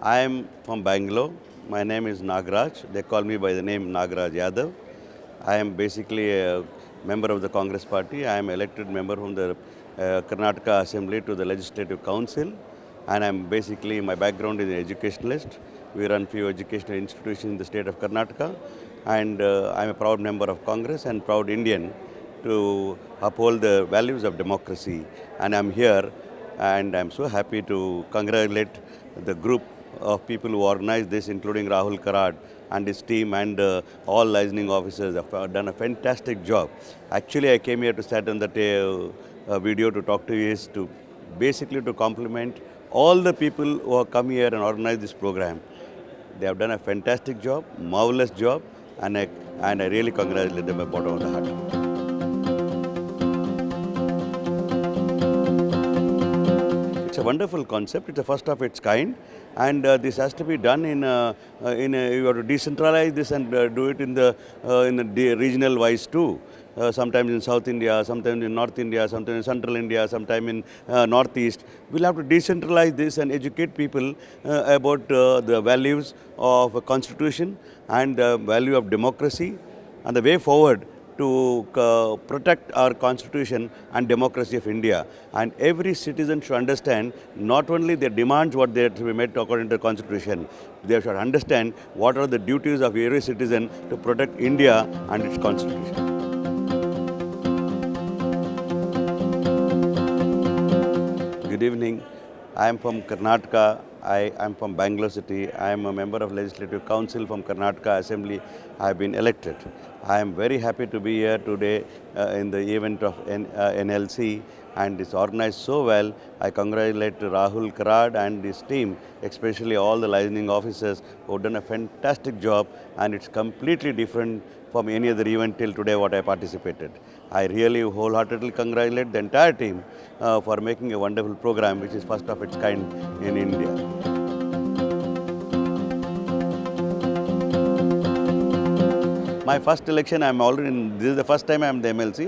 I am from Bangalore. My name is Nagraj. They call me by the name Nagraj Yadav. I am basically a member of the Congress party. I am elected member from the Karnataka Assembly to the Legislative Council. And I'm basically, my background is an educationalist. We run few educational institutions in the state of Karnataka. And I'm a proud member of Congress and proud Indian to uphold the values of democracy. And I'm here and I'm so happy to congratulate the group of people who organized this, including Rahul Karad and his team and all licensing officers have done a fantastic job. Actually, I came here to start on the video to talk to you is to basically to compliment all the people who have come here and organized this program. They have done a fantastic job, marvelous job, and I really congratulate them at the bottom of the heart. It's a wonderful concept. It's the first of its kind, and this has to be done you have to decentralize this and do it in the regional wise too. Sometimes in South India, sometimes in North India, sometimes in Central India, sometimes in Northeast. We'll have to decentralize this and educate people about the values of a constitution and the value of democracy and the way forward to protect our constitution and democracy of India. And every citizen should understand not only the demands what they have to be met according to the constitution, they should understand what are the duties of every citizen to protect India and its constitution. Good evening. I am from Karnataka. I am from Bangalore city. I am a member of Legislative Council from Karnataka Assembly. I have been elected. I am very happy to be here today in the event of NLC, and it's organized so well. I congratulate Rahul Karad and his team, especially all the licensing officers who have done a fantastic job, and it's completely different from any other event till today what I participated. I really wholeheartedly congratulate the entire team for making a wonderful program which is first of its kind in India. My first election, this is the first time I'm the MLC.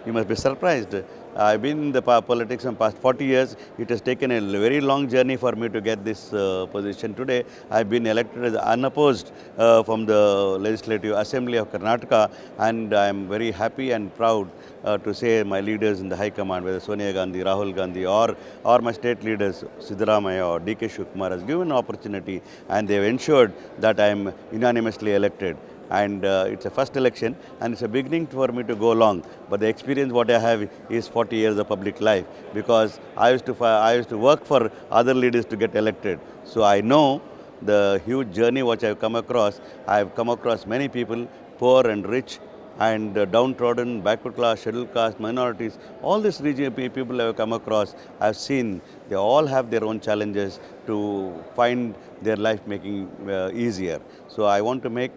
You must be surprised. I've been in the politics for the past 40 years. It has taken a very long journey for me to get this position today. I've been elected as unopposed from the Legislative Assembly of Karnataka, and I'm very happy and proud to say my leaders in the High Command, whether Sonia Gandhi, Rahul Gandhi, or my state leaders, Siddaramaiah or D.K. Shivkumar, has given an opportunity, and they've ensured that I'm unanimously elected. And it's a first election, and it's a beginning for me to go along. But the experience what I have is 40 years of public life, because I used to work for other leaders to get elected. So I know the huge journey which I've come across. I've come across many people, poor and rich, and downtrodden, backward class, scheduled caste, minorities. All these region people I have come across, I've seen they all have their own challenges to find their life making easier. So I want to make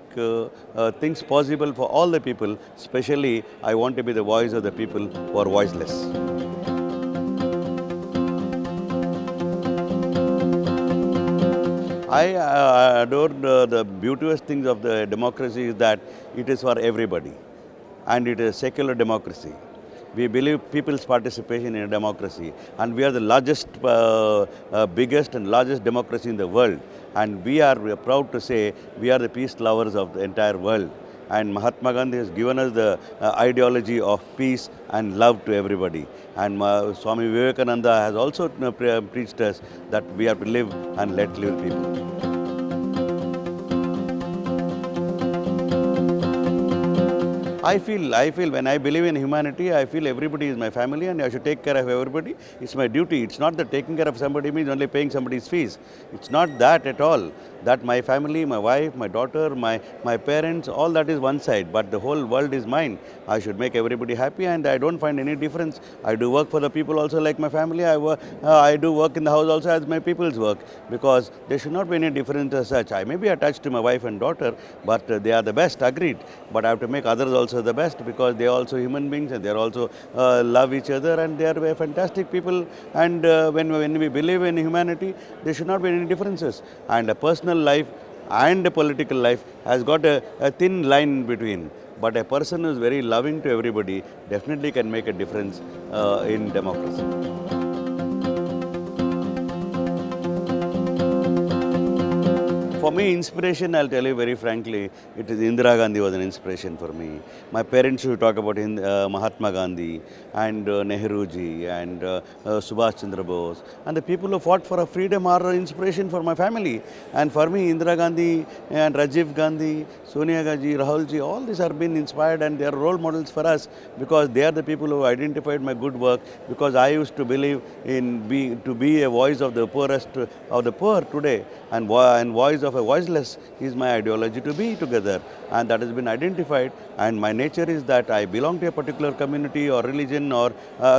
things possible for all the people. Especially, I want to be the voice of the people who are voiceless. I adore the beauteous things of the democracy is that it is for everybody, and it is a secular democracy. We believe people's participation in a democracy, and we are the largest, biggest and largest democracy in the world. And we are proud to say we are the peace lovers of the entire world. And Mahatma Gandhi has given us the ideology of peace and love to everybody. And Swami Vivekananda has also preached us that we have to live and let live people. I feel when I believe in humanity, I feel everybody is my family and I should take care of everybody. It's my duty. It's not that taking care of somebody means only paying somebody's fees. It's not that at all. That my family, my wife, my daughter, my parents, all that is one side, but the whole world is mine. I should make everybody happy, and I don't find any difference. I do work for the people also like my family. I do work in the house also as my people's work, because there should not be any difference as such. I may be attached to my wife and daughter, but they are the best, agreed. But I have to make others also the best, because they are also human beings and they are also love each other, and they are fantastic people. And when we believe in humanity, there should not be any differences. And a personal life and a political life has got a thin line in between. But a person who is very loving to everybody definitely can make a difference in democracy. For me, inspiration, I'll tell you very frankly, it is Indira Gandhi was an inspiration for me. My parents used to talk about Mahatma Gandhi and Nehruji and Subhash Chandra Bose. And the people who fought for a freedom are an inspiration for my family. And for me, Indira Gandhi and Rajiv Gandhi, Sonia Gandhi, Rahul Ji, all these are being inspired and they are role models for us because they are the people who identified my good work because I used to believe in to be a voice of the poorest of the poor today and voice of a voiceless is my ideology to be together and that has been identified and my nature is that I belong to a particular community or religion or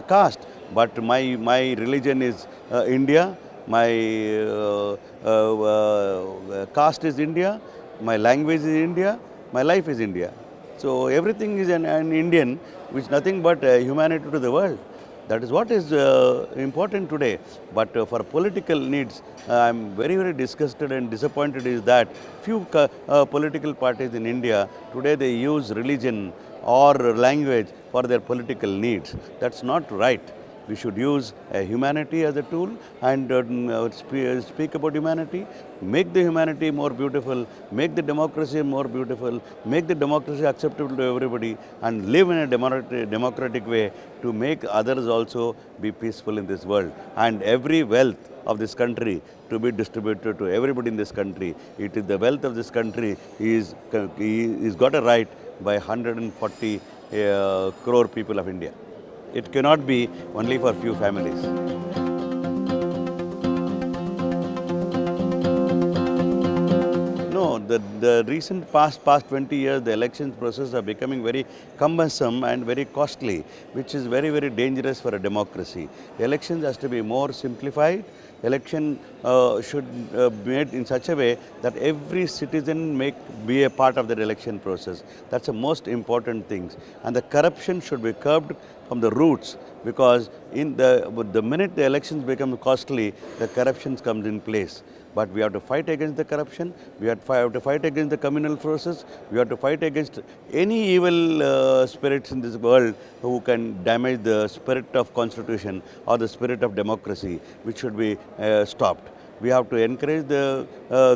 caste but my religion is India, my caste is India, my language is India, my life is India. So everything is an Indian which nothing but humanity to the world. That is what is important today. But for political needs, I am very, very disgusted and disappointed is that few political parties in India, today they use religion or language for their political needs. That's not right. We should use humanity as a tool and speak about humanity, make the humanity more beautiful, make the democracy more beautiful, make the democracy acceptable to everybody and live in a democratic way to make others also be peaceful in this world. And every wealth of this country to be distributed to everybody in this country. It is the wealth of this country is got a right by 140 crore people of India. It cannot be only for few families. No, the recent past 20 years, the elections process are becoming very cumbersome and very costly, which is very, very dangerous for a democracy. Elections has to be more simplified. Election should be made in such a way that every citizen be a part of the election process. That's the most important thing. And the corruption should be curbed from the roots because the minute the elections become costly, the corruption comes in place. But we have to fight against the corruption, we have to fight against the communal process, we have to fight against any evil spirits in this world who can damage the spirit of constitution or the spirit of democracy, which should be stopped. We have to encourage the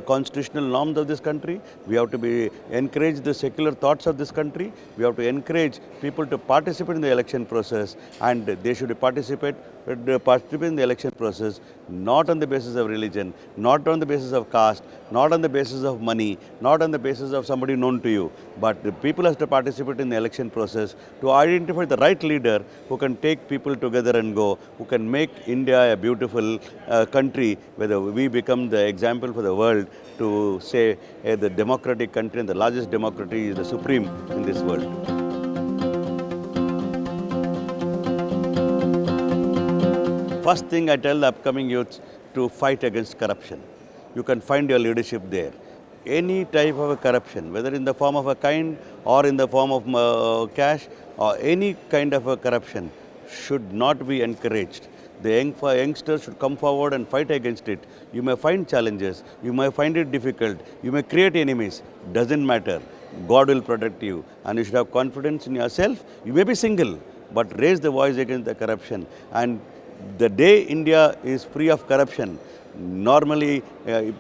constitutional norms of this country. We have to encourage the secular thoughts of this country. We have to encourage people to participate in the election process and they should participate in the election process not on the basis of religion, not on the basis of caste, not on the basis of money, not on the basis of somebody known to you. But the people have to participate in the election process to identify the right leader who can take people together and go, who can make India a beautiful country where we become the example for the world to say the democratic country and the largest democracy is the supreme in this world. First thing I tell the upcoming youths to fight against corruption. You can find your leadership there. Any type of a corruption, whether in the form of a kind or in the form of cash or any kind of a corruption should not be encouraged. The youngsters should come forward and fight against it. You may find challenges, you may find it difficult, you may create enemies, doesn't matter. God will protect you and you should have confidence in yourself. You may be single, but raise the voice against the corruption. And the day India is free of corruption, normally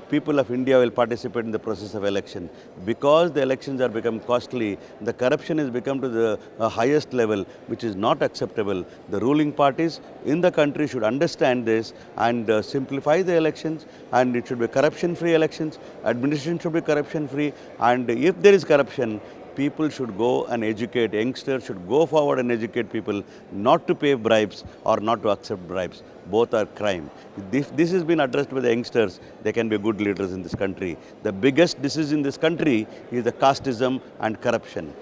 people of India will participate in the process of election. Because the elections are become costly, the corruption has become to the highest level, which is not acceptable. The ruling parties in the country should understand this and simplify the elections, and it should be corruption-free elections. Administration should be corruption-free, and if there is corruption, people should go and educate, youngsters should go forward and educate people not to pay bribes or not to accept bribes. Both are crime. If this has been addressed by the youngsters, they can be good leaders in this country. The biggest disease in this country is the casteism and corruption.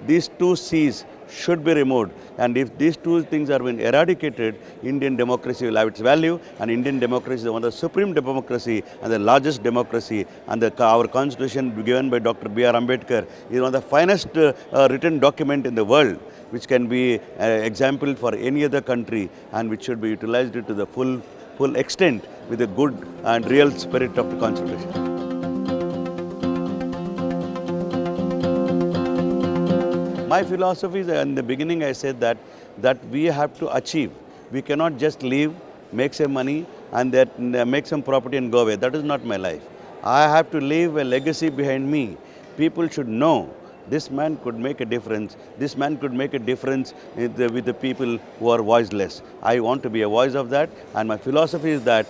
These two C's should be removed, and if these two things are being eradicated, Indian democracy will have its value, and Indian democracy is one of the supreme democracy and the largest democracy, and our constitution given by Dr. B.R. Ambedkar is one of the finest written document in the world, which can be example for any other country and which should be utilized to the full extent with the good and real spirit of the constitution. My philosophy is, in the beginning I said that we have to achieve. We cannot just live, make some money and make some property and go away. That is not my life. I have to leave a legacy behind me. People should know this man could make a difference. This man could make a difference with the people who are voiceless. I want to be a voice of that, and my philosophy is that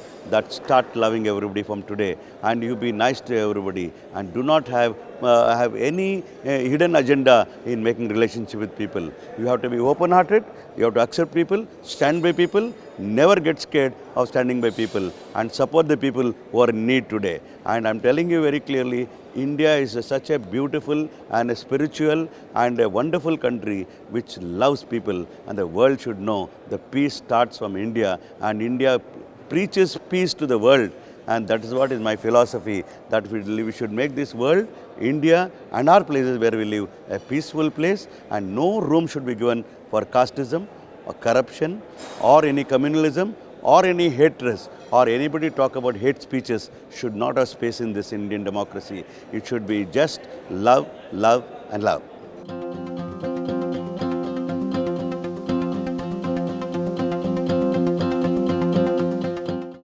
start loving everybody from today, and you be nice to everybody, and do not have any hidden agenda in making relationship with people. You have to be open-hearted. You have to accept people, stand by people, never get scared of standing by people, and support the people who are in need today. And I'm telling you very clearly, India is such a beautiful and a spiritual and a wonderful country which loves people, and the world should know the peace starts from India, and India preaches peace to the world. And that is what is my philosophy, that we should make this world, India and our places where we live, a peaceful place, and no room should be given for casteism or corruption or any communalism or any hatred, or anybody talk about hate speeches should not have space in this Indian democracy. It should be just love, love and love.